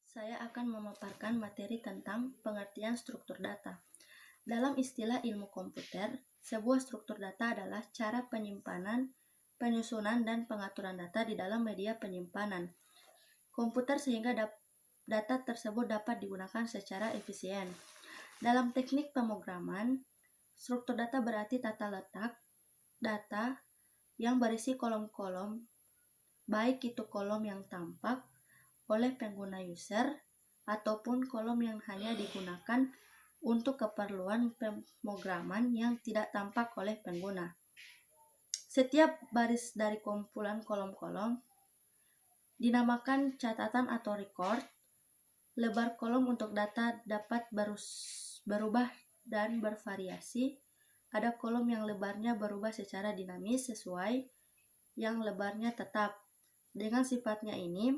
Saya akan memaparkan materi tentang pengertian struktur data. Dalam istilah ilmu komputer, sebuah struktur data adalah cara penyimpanan, penyusunan, dan pengaturan data di dalam media penyimpanan komputer sehingga data tersebut dapat digunakan secara efisien. Dalam teknik pemrograman, struktur data berarti tata letak data yang berisi kolom-kolom, baik itu kolom yang tampak oleh pengguna user ataupun kolom yang hanya digunakan untuk keperluan pemrograman yang tidak tampak oleh pengguna. Setiap baris dari kumpulan kolom-kolom dinamakan catatan atau record. Lebar kolom untuk data dapat berubah dan bervariasi. Ada kolom yang lebarnya berubah secara dinamis sesuai yang lebarnya tetap. Dengan sifatnya ini,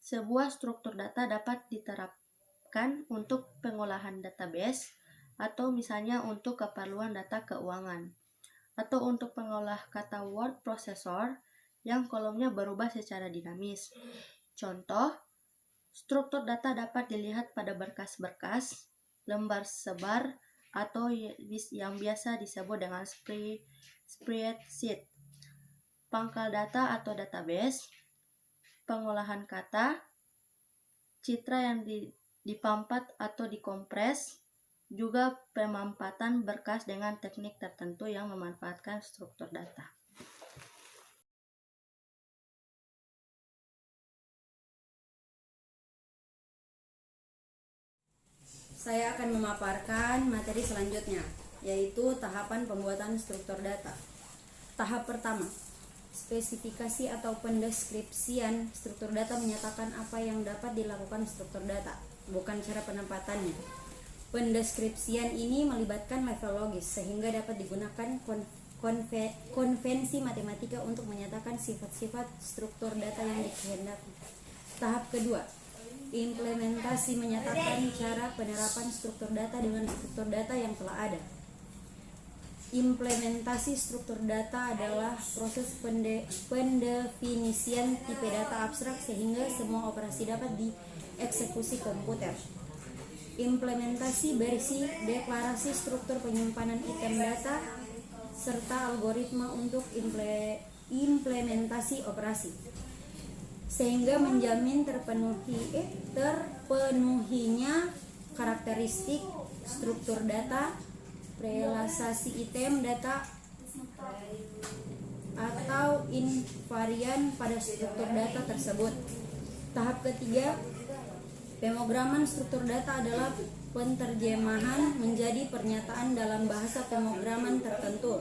sebuah struktur data dapat diterapkan untuk pengolahan database atau misalnya untuk keperluan data keuangan atau untuk pengolah kata word processor yang kolomnya berubah secara dinamis. Contoh, struktur data dapat dilihat pada berkas-berkas, lembar sebar, atau yang biasa disebut dengan spreadsheet, pangkal data atau database, pengolahan kata, citra yang dipampat atau dikompres, juga pemampatan berkas dengan teknik tertentu yang memanfaatkan struktur data. Saya akan memaparkan materi selanjutnya, yaitu tahapan pembuatan struktur data. Tahap pertama, spesifikasi atau pendeskripsian struktur data menyatakan apa yang dapat dilakukan struktur data, bukan cara penempatannya. Pendeskripsian ini melibatkan level logis, sehingga dapat digunakan konvensi matematika untuk menyatakan sifat-sifat struktur data yang dikehendaki. Tahap kedua, implementasi menyatakan cara penerapan struktur data dengan struktur data yang telah ada. Implementasi struktur data adalah proses pendefinisian tipe data abstrak sehingga semua operasi dapat dieksekusi komputer. Implementasi berisi deklarasi struktur penyimpanan item data serta algoritma untuk implementasi operasi, sehingga menjamin terpenuhinya karakteristik struktur data, realisasi item data, atau invarian pada struktur data tersebut. Tahap ketiga, pemrograman struktur data adalah penterjemahan menjadi pernyataan dalam bahasa pemrograman tertentu.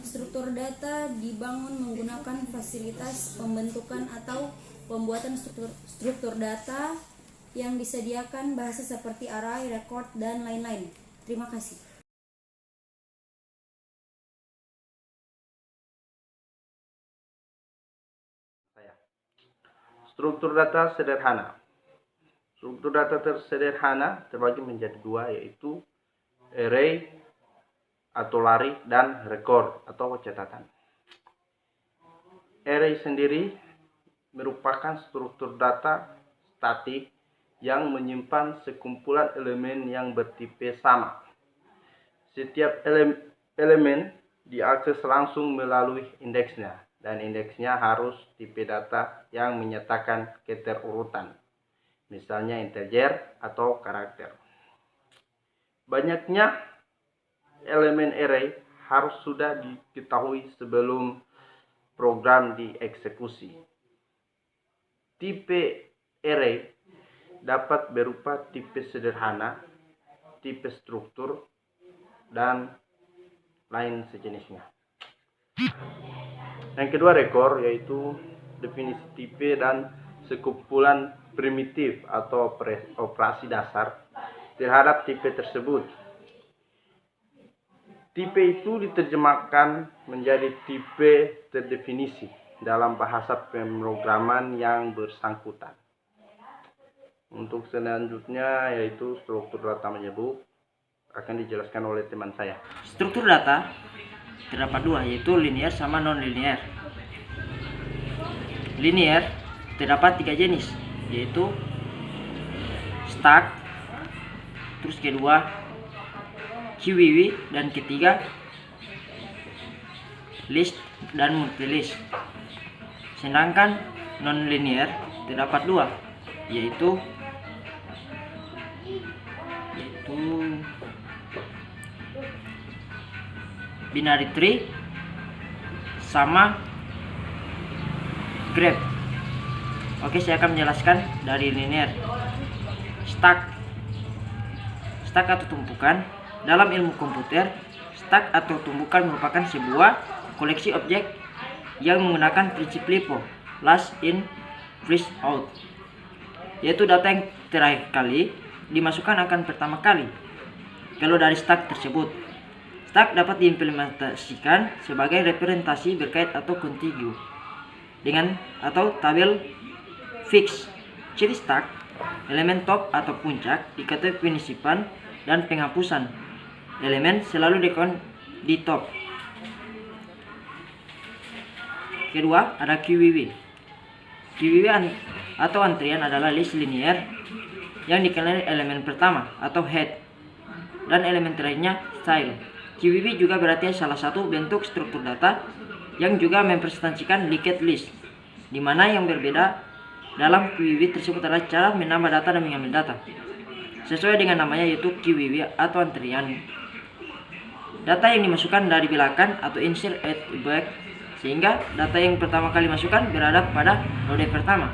Struktur data dibangun menggunakan fasilitas pembentukan atau pembuatan struktur data yang disediakan bahasa seperti array, record, dan lain-lain. Terima kasih. Struktur data sederhana. Struktur data sederhana terbagi menjadi dua, yaitu array atau lari dan record atau catatan. Array sendiri merupakan struktur data statik yang menyimpan sekumpulan elemen yang bertipe sama. Setiap elemen diakses langsung melalui indeksnya, dan indeksnya harus tipe data yang menyatakan keterurutan, misalnya integer atau karakter. Banyaknya elemen array harus sudah diketahui sebelum program dieksekusi. Tipe array dapat berupa tipe sederhana, tipe struktur, dan lain sejenisnya. Yang kedua, record, yaitu definisi tipe dan sekumpulan primitif atau operasi dasar terhadap tipe tersebut. Tipe itu diterjemahkan menjadi tipe terdefinisi dalam bahasa pemrograman yang bersangkutan. Untuk selanjutnya, yaitu struktur data menyebut, akan dijelaskan oleh teman saya. Struktur data terdapat dua, yaitu linear sama non-linear. Linear terdapat tiga jenis, yaitu stack, terus kedua QWW, dan ketiga list dan multilist. Sedangkan non-linear terdapat dua, yaitu binary tree sama graph. Oke, saya akan menjelaskan dari linear. Stack atau tumpukan. Dalam ilmu komputer, stack atau tumpukan merupakan sebuah koleksi objek yang menggunakan prinsip LIFO, last in first out, yaitu data yang terakhir kali dimasukkan akan pertama kali kalau dari stack tersebut. Stack dapat diimplementasikan sebagai representasi berkait atau kontigu dengan atau tabel fix. Ciri stack, elemen top atau puncak diketahui penyisipan dan penghapusan. Elemen selalu di top. Kedua, ada QWW. QWW atau antrian adalah list linear yang dikenali elemen pertama atau head dan elemen terakhirnya style. QWW juga berarti salah satu bentuk struktur data yang juga mempresentasikan linked list, di mana yang berbeda dalam QWW tersebut adalah cara menambah data dan mengambil data. Sesuai dengan namanya, yaitu QWW atau antrian. Data yang dimasukkan dari belakang atau insert at back, sehingga data yang pertama kali masukkan berada pada node pertama,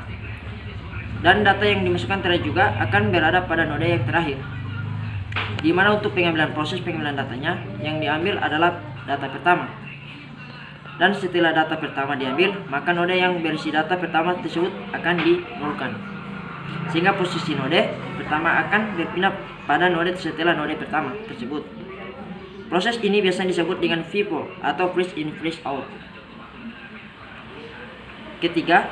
dan data yang dimasukkan terakhir juga akan berada pada node yang terakhir, di mana untuk proses pengambilan datanya yang diambil adalah data pertama, dan setelah data pertama diambil, maka node yang berisi data pertama tersebut akan dinolkan, sehingga posisi node pertama akan berpindah pada node setelah node pertama tersebut. Proses ini biasanya disebut dengan FIFO atau first in first out. Ketiga,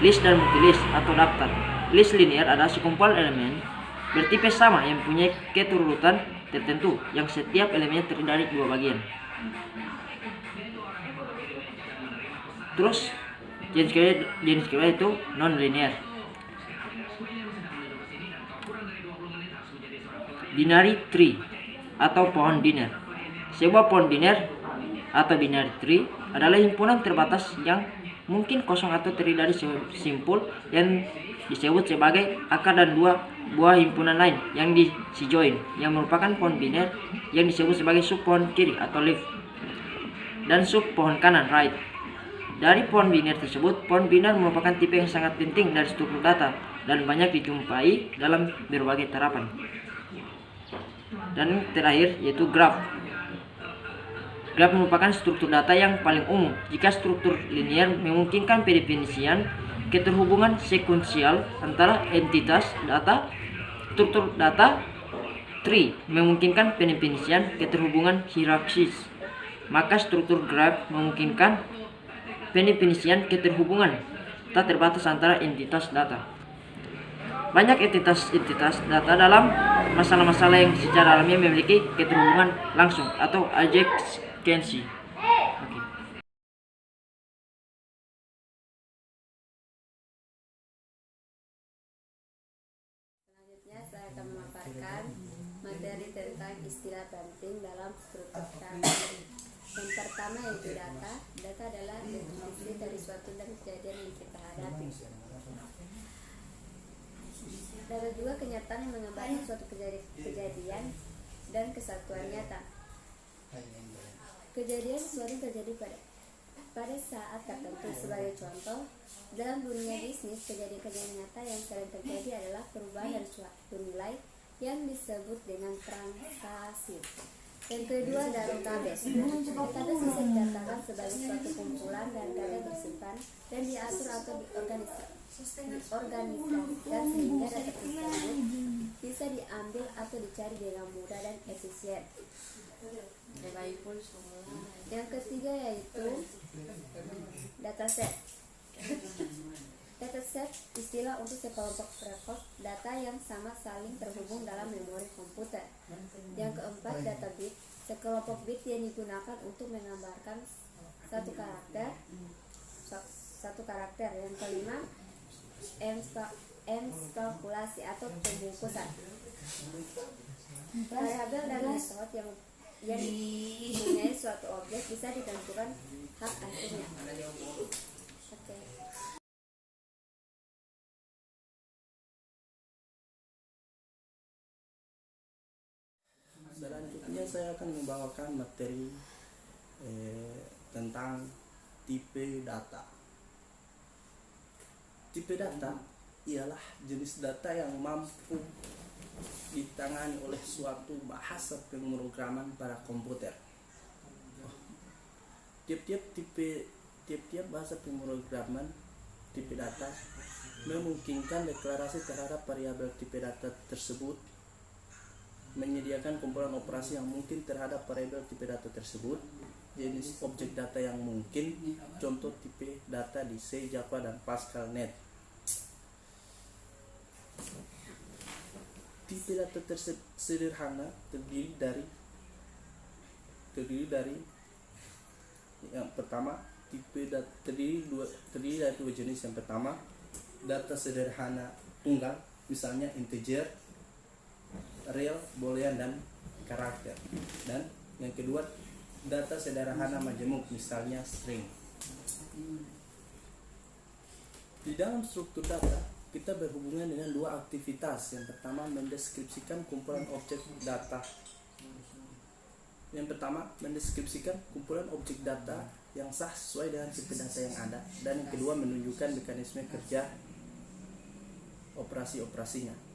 list dan multilist atau daftar. List linear adalah sekumpul elemen bertipe sama yang punya keturutan tertentu yang setiap elemennya terdiri dari dua bagian. Terus jenis kedua itu non-linear. Binary tree atau pohon biner. Sebuah pohon biner atau binary tree adalah himpunan terbatas yang mungkin kosong atau terdiri dari simpul yang disebut sebagai akar dan dua buah himpunan lain yang disjoin, yang merupakan pohon biner yang disebut sebagai sub pohon kiri atau leaf dan sub pohon kanan right. Dari pohon biner tersebut, pohon biner merupakan tipe yang sangat penting dari struktur data dan banyak dijumpai dalam berbagai terapan. Dan terakhir yaitu graph. Graph merupakan struktur data yang paling umum. Jika struktur linear memungkinkan pendefinisian keterhubungan sekuensial antara entitas data, struktur data tree memungkinkan pendefinisian keterhubungan hierarkis, maka struktur graph memungkinkan pendefinisian keterhubungan tak terbatas antara entitas data. Banyak entitas data dalam masalah-masalah yang secara alamiah memiliki keterhubungan langsung atau adjacency. Selanjutnya saya akan memaparkan materi tentang istilah penting dalam struktur data. Yang pertama yaitu data. Data adalah deskripsi dari suatu dan kejadian yang kita hadapi. Data juga kenyataan yang menggambarkan suatu kejadian dan kesatuan nyata. Kejadian sesuatu terjadi pada saat tertentu. Sebagai contoh, dalam dunia bisnis, kejadian-kejadian nyata yang sering terjadi adalah perubahan dari suatu nilai yang disebut dengan transaksi. Yang kedua, database. Database bisa dikatakan sebagai suatu kumpulan dan data yang tersimpan dan diatur atau diorganisasikan sehingga data tersebut bisa diambil atau dicari dengan mudah dan efisien. Yang ketiga yaitu dataset. Dataset istilah untuk sekelompok rekod data yang sama saling terhubung dalam memori komputer. Yang keempat, data bit. Sekelompok bit yang digunakan untuk menggambarkan satu karakter. Yang kelima, kalkulasi atau pembungkusan. Variabel dan metode yang mempunyai suatu objek bisa ditentukan hak asuhnya. Oke. Selanjutnya saya akan membawakan materi tentang tipe data. Tipe data ialah jenis data yang mampu ditangani oleh suatu bahasa pemrograman pada komputer. Tiap-tiap bahasa pemrograman tipe data memungkinkan deklarasi terhadap variabel tipe data tersebut, menyediakan kumpulan operasi yang mungkin terhadap variabel tipe data tersebut, jenis objek data yang mungkin, contoh tipe data di C, Java, dan Pascal.NET. Tipe data sederhana terdiri dari yang pertama, terdiri dari dua jenis. Yang pertama, data sederhana tunggal, misalnya integer, real, boolean, dan karakter. Dan yang kedua, data sederhana majemuk, misalnya string. Di dalam struktur data kita berhubungan dengan dua aktivitas. Yang pertama, mendeskripsikan kumpulan objek data. Yang pertama, mendeskripsikan kumpulan objek data yang sah sesuai dengan tipe data yang ada. Dan yang kedua, menunjukkan mekanisme kerja operasi-operasinya.